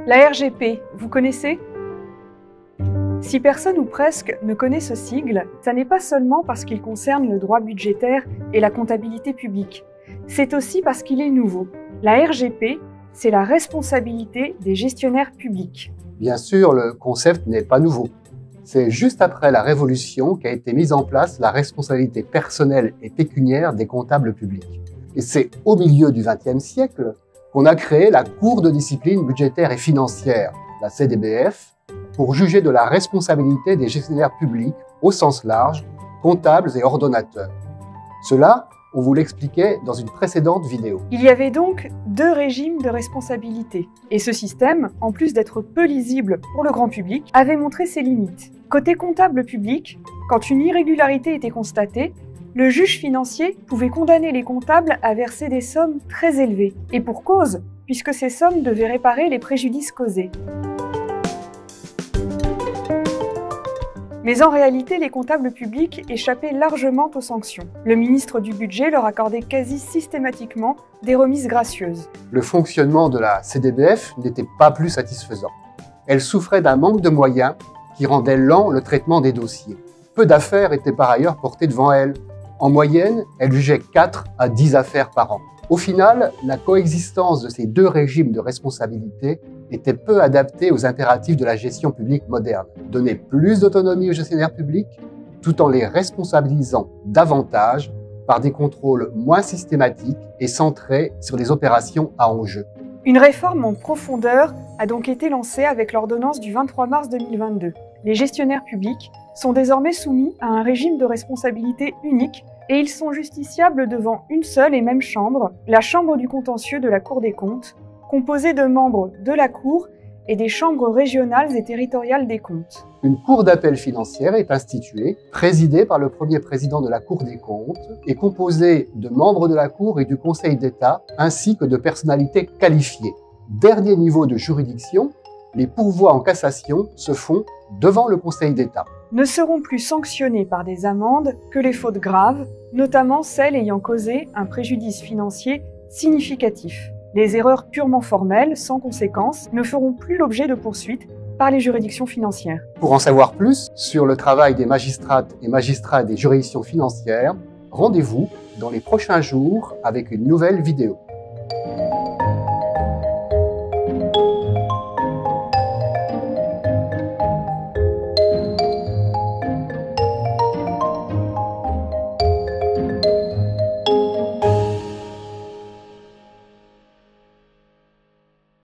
La RGP, vous connaissez? Si personne ou presque ne connaît ce sigle, ça n'est pas seulement parce qu'il concerne le droit budgétaire et la comptabilité publique. C'est aussi parce qu'il est nouveau. La RGP, c'est la responsabilité des gestionnaires publics. Bien sûr, le concept n'est pas nouveau. C'est juste après la Révolution qu'a été mise en place la responsabilité personnelle et pécuniaire des comptables publics. Et c'est au milieu du XXe siècle qu'on a créé la Cour de discipline budgétaire et financière, la CDBF, pour juger de la responsabilité des gestionnaires publics au sens large, comptables et ordonnateurs. Cela, on vous l'expliquait dans une précédente vidéo. Il y avait donc deux régimes de responsabilité. Et ce système, en plus d'être peu lisible pour le grand public, avait montré ses limites. Côté comptable public, quand une irrégularité était constatée, le juge financier pouvait condamner les comptables à verser des sommes très élevées. Et pour cause, puisque ces sommes devaient réparer les préjudices causés. Mais en réalité, les comptables publics échappaient largement aux sanctions. Le ministre du Budget leur accordait quasi systématiquement des remises gracieuses. Le fonctionnement de la CDBF n'était pas plus satisfaisant. Elle souffrait d'un manque de moyens qui rendait lent le traitement des dossiers. Peu d'affaires étaient par ailleurs portées devant elle. En moyenne, elle jugeait 4 à 10 affaires par an. Au final, la coexistence de ces deux régimes de responsabilité était peu adaptée aux impératifs de la gestion publique moderne. Donner plus d'autonomie aux gestionnaires publics, tout en les responsabilisant davantage par des contrôles moins systématiques et centrés sur les opérations à enjeu. Une réforme en profondeur a donc été lancée avec l'ordonnance du 23 mars 2022. Les gestionnaires publics sont désormais soumis à un régime de responsabilité unique et ils sont justiciables devant une seule et même chambre, la chambre du contentieux de la Cour des comptes, composée de membres de la Cour et des chambres régionales et territoriales des comptes. Une cour d'appel financière est instituée, présidée par le premier président de la Cour des comptes et composée de membres de la Cour et du Conseil d'État ainsi que de personnalités qualifiées. Dernier niveau de juridiction, les pourvois en cassation se font devant le Conseil d'État. Ne seront plus sanctionnées par des amendes que les fautes graves, notamment celles ayant causé un préjudice financier significatif. Les erreurs purement formelles, sans conséquence, ne feront plus l'objet de poursuites par les juridictions financières. Pour en savoir plus sur le travail des magistrates et magistrats des juridictions financières, rendez-vous dans les prochains jours avec une nouvelle vidéo.